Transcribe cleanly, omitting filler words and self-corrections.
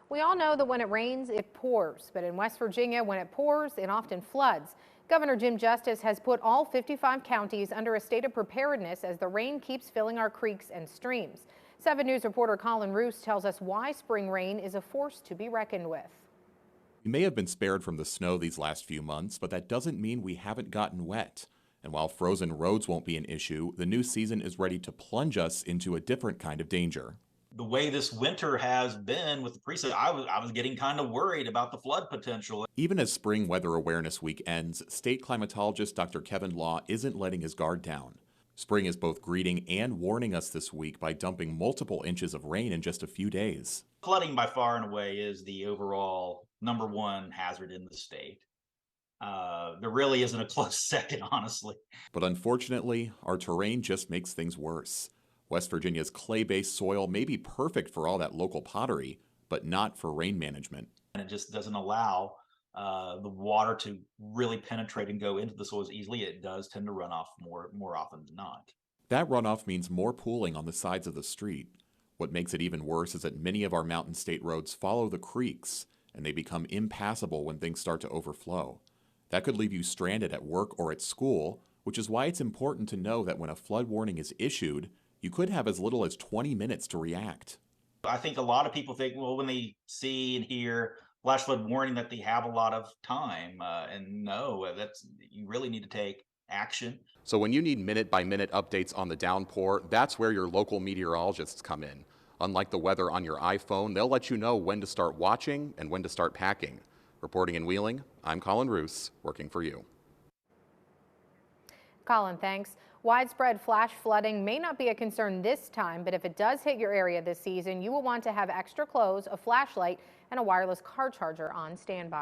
We all know that when it rains, it pours, but in West Virginia, when it pours, it often floods. Governor Jim Justice has put all 55 counties under a state of preparedness as the rain keeps filling our creeks and streams. 7 News reporter Colin Roos tells us why spring rain is a force to be reckoned with. We may have been spared from the snow these last few months, but that doesn't mean we haven't gotten wet. And while frozen roads won't be an issue, the new season is ready to plunge us into a different kind of danger. The way this winter has been with the precip, I was getting kind of worried about the flood potential. Even as Spring Weather Awareness Week ends, state climatologist Dr. Kevin Law isn't letting his guard down. Spring is both greeting and warning us this week by dumping multiple inches of rain in just a few days. Flooding by far and away is the overall #1 hazard in the state. There really isn't a close second, honestly. But unfortunately, our terrain just makes things worse. West Virginia's clay-based soil may be perfect for all that local pottery, but not for rain management. And it just doesn't allow the water to really penetrate and go into the soil as easily. It does tend to run off more often than not. That runoff means more pooling on the sides of the street. What makes it even worse is that many of our mountain state roads follow the creeks, and they become impassable when things start to overflow. That could leave you stranded at work or at school, which is why it's important to know that when a flood warning is issued, you could have as little as 20 minutes to react. I think a lot of people think, well, when they see and hear flash flood warning, that they have a lot of time. And no, you really need to take action. So when you need minute-by-minute updates on the downpour, that's where your local meteorologists come in. Unlike the weather on your iPhone, they'll let you know when to start watching and when to start packing. Reporting in Wheeling, I'm Colin Roos, working for you. Colin, thanks. Widespread flash flooding may not be a concern this time, but if it does hit your area this season, you will want to have extra clothes, a flashlight, and a wireless car charger on standby.